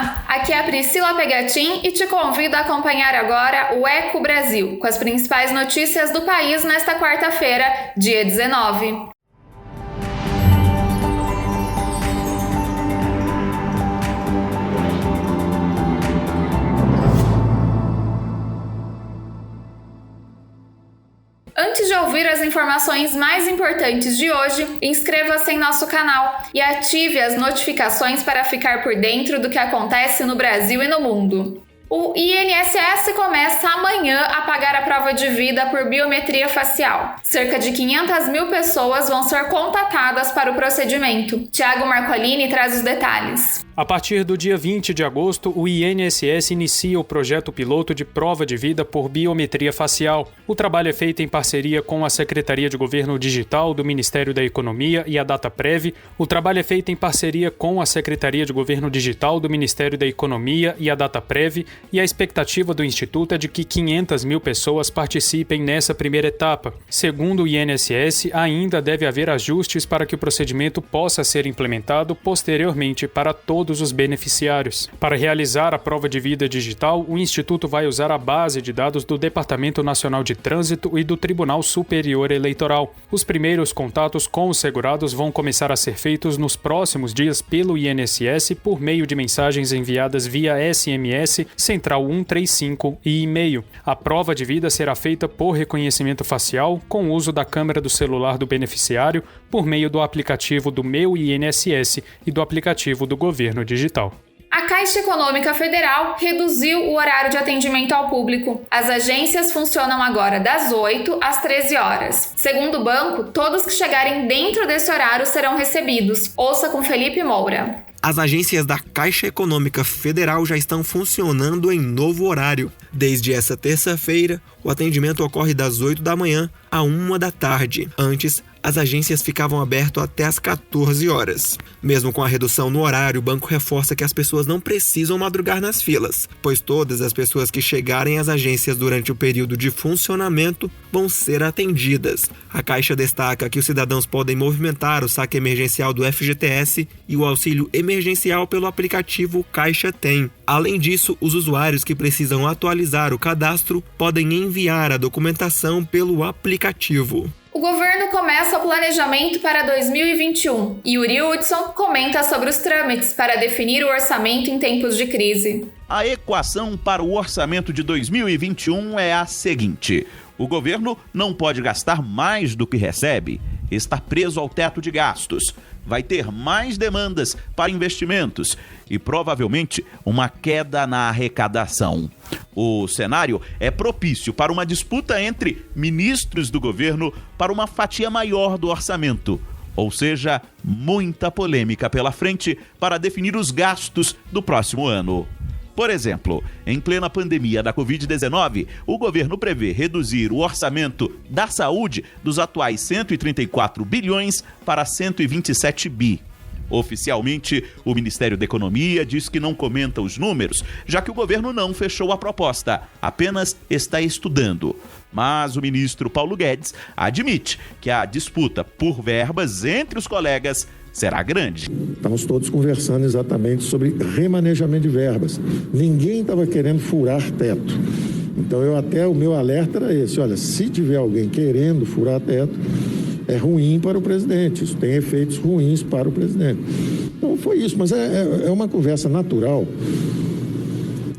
Olá, aqui é a Priscila Pegatin e te convido a acompanhar agora o Eco Brasil, com as principais notícias do país nesta quarta-feira, dia 19. Antes de ouvir as informações mais importantes de hoje, inscreva-se em nosso canal e ative as notificações para ficar por dentro do que acontece no Brasil e no mundo. O INSS começa amanhã a pagar a prova de vida por biometria facial. Cerca de 500 mil pessoas vão ser contatadas para o procedimento. Thiago Marcolini traz os detalhes. A partir do dia 20 de agosto, o INSS inicia o projeto piloto de prova de vida por biometria facial. O trabalho é feito em parceria com a Secretaria de Governo Digital do Ministério da Economia e a Dataprev. O trabalho é feito em parceria com a Secretaria de Governo Digital do Ministério da Economia e a Dataprev, e a expectativa do Instituto é de que 500 mil pessoas participem nessa primeira etapa. Segundo o INSS, ainda deve haver ajustes para que o procedimento possa ser implementado posteriormente para todos os beneficiários. Para realizar a prova de vida digital, o Instituto vai usar a base de dados do Departamento Nacional de Trânsito e do Tribunal Superior Eleitoral. Os primeiros contatos com os segurados vão começar a ser feitos nos próximos dias pelo INSS por meio de mensagens enviadas via SMS, Central 135 e e-mail. A prova de vida será feita por reconhecimento facial com o uso da câmera do celular do beneficiário por meio do aplicativo do Meu INSS e do aplicativo do Governo Digital. A Caixa Econômica Federal reduziu o horário de atendimento ao público. As agências funcionam agora das 8 às 13 horas. Segundo o banco, todos que chegarem dentro desse horário serão recebidos. Ouça com Felipe Moura. As agências da Caixa Econômica Federal já estão funcionando em novo horário. Desde essa terça-feira, o atendimento ocorre das 8 da manhã à 1 da tarde. Antes, as agências ficavam abertas até às 14 horas. Mesmo com a redução no horário, o banco reforça que as pessoas não precisam madrugar nas filas, pois todas as pessoas que chegarem às agências durante o período de funcionamento vão ser atendidas. A Caixa destaca que os cidadãos podem movimentar o saque emergencial do FGTS e o auxílio emergencial pelo aplicativo Caixa Tem. Além disso, os usuários que precisam atualizar o cadastro podem enviar a documentação pelo aplicativo. O governo começa o planejamento para 2021. Yuri Hudson comenta sobre os trâmites para definir o orçamento em tempos de crise. A equação para o orçamento de 2021 é a seguinte: o governo não pode gastar mais do que recebe, está preso ao teto de gastos, vai ter mais demandas para investimentos e provavelmente uma queda na arrecadação. O cenário é propício para uma disputa entre ministros do governo para uma fatia maior do orçamento, ou seja, muita polêmica pela frente para definir os gastos do próximo ano. Por exemplo, em plena pandemia da Covid-19, o governo prevê reduzir o orçamento da saúde dos atuais 134 bilhões para 127 bi. Oficialmente, o Ministério da Economia diz que não comenta os números, já que o governo não fechou a proposta, apenas está estudando. Mas o ministro Paulo Guedes admite que a disputa por verbas entre os colegas será grande. Estamos todos conversando exatamente sobre remanejamento de verbas. Ninguém estava querendo furar teto. Então o meu alerta era esse: olha, se tiver alguém querendo furar teto, é ruim para o presidente, isso tem efeitos ruins para o presidente. Então foi isso, mas é uma conversa natural.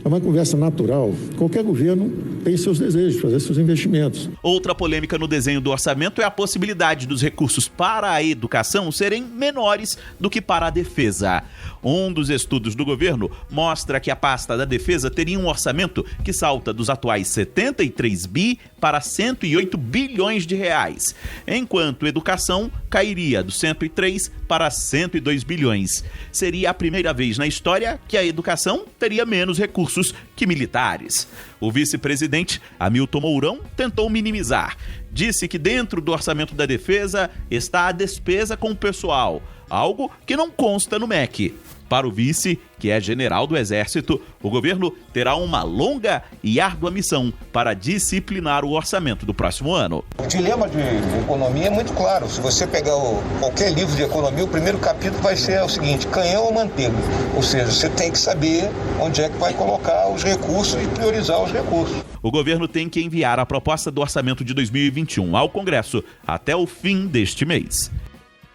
É uma conversa natural. Qualquer governo tem seus desejos, fazer seus investimentos. Outra polêmica no desenho do orçamento é a possibilidade dos recursos para a educação serem menores do que para a defesa. Um dos estudos do governo mostra que a pasta da defesa teria um orçamento que salta dos atuais 73 bi para 108 bilhões de reais, enquanto educação cairia dos 103 para 102 bilhões. Seria a primeira vez na história que a educação teria menos recursos que militares. O vice-presidente Hamilton Mourão tentou minimizar. Disse que dentro do orçamento da defesa está a despesa com o pessoal, algo que não consta no MEC. Para o vice, que é general do Exército, o governo terá uma longa e árdua missão para disciplinar o orçamento do próximo ano. O dilema de economia é muito claro. Se você pegar qualquer livro de economia, o primeiro capítulo vai ser o seguinte: canhão ou manteiga? Ou seja, você tem que saber onde é que vai colocar os recursos e priorizar os recursos. O governo tem que enviar a proposta do orçamento de 2021 ao Congresso até o fim deste mês.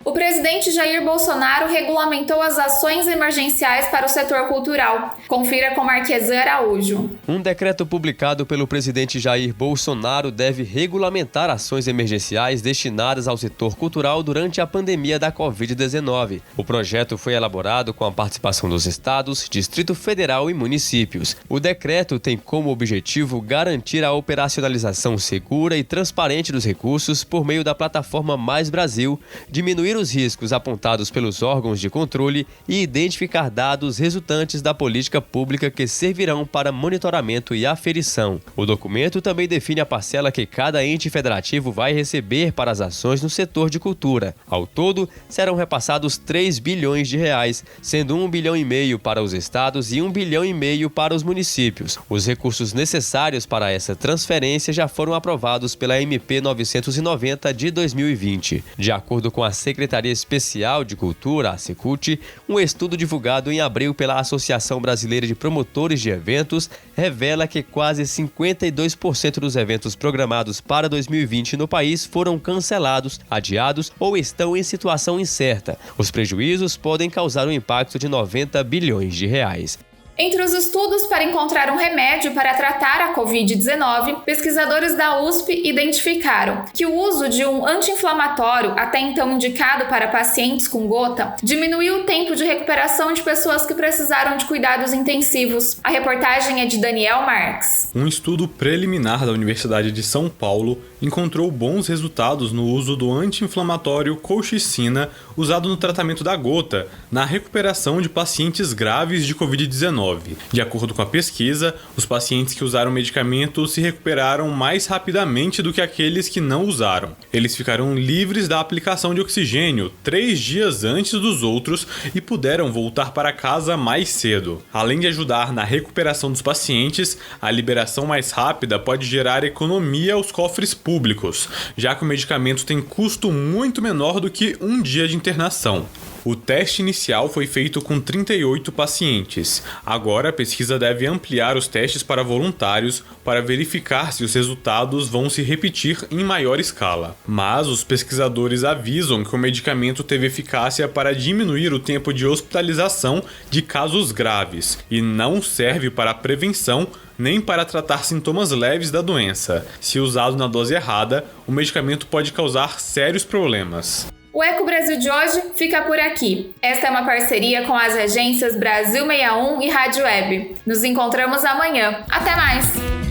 O presidente Jair Bolsonaro regulamentou as ações emergenciais para o setor cultural. Confira com Marquesan Araújo. Um decreto publicado pelo presidente Jair Bolsonaro deve regulamentar ações emergenciais destinadas ao setor cultural durante a pandemia da Covid-19. O projeto foi elaborado com a participação dos estados, Distrito Federal e municípios. O decreto tem como objetivo garantir a operacionalização segura e transparente dos recursos por meio da plataforma Mais Brasil, diminuir os riscos apontados pelos órgãos de controle e identificar dados resultantes da política pública que servirão para monitoramento e aferição. O documento também define a parcela que cada ente federativo vai receber para as ações no setor de cultura. Ao todo, serão repassados 3 bilhões de reais, sendo 1,5 bilhão para os estados e 1,5 bilhão para os municípios. Os recursos necessários para essa transferência já foram aprovados pela MP 990 de 2020. De acordo com a Secretaria Especial de Cultura, a Secult, um estudo divulgado em abril pela Associação Brasileira de Promotores de Eventos revela que quase 52% dos eventos programados para 2020 no país foram cancelados, adiados ou estão em situação incerta. Os prejuízos podem causar um impacto de 90 bilhões de reais. Entre os estudos para encontrar um remédio para tratar a Covid-19, pesquisadores da USP identificaram que o uso de um anti-inflamatório, até então indicado para pacientes com gota, diminuiu o tempo de recuperação de pessoas que precisaram de cuidados intensivos. A reportagem é de Daniel Marques. Um estudo preliminar da Universidade de São Paulo encontrou bons resultados no uso do anti-inflamatório colchicina usado no tratamento da gota, na recuperação de pacientes graves de Covid-19. De acordo com a pesquisa, os pacientes que usaram o medicamento se recuperaram mais rapidamente do que aqueles que não usaram. Eles ficaram livres da aplicação de oxigênio 3 dias antes dos outros e puderam voltar para casa mais cedo. Além de ajudar na recuperação dos pacientes, a liberação mais rápida pode gerar economia aos cofres públicos, já que o medicamento tem custo muito menor do que um dia de internação. O teste inicial foi feito com 38 pacientes. Agora, a pesquisa deve ampliar os testes para voluntários para verificar se os resultados vão se repetir em maior escala. Mas os pesquisadores avisam que o medicamento teve eficácia para diminuir o tempo de hospitalização de casos graves e não serve para a prevenção nem para tratar sintomas leves da doença. Se usado na dose errada, o medicamento pode causar sérios problemas. O Eco Brasil de hoje fica por aqui. Esta é uma parceria com as agências Brasil 61 e Rádio Web. Nos encontramos amanhã. Até mais!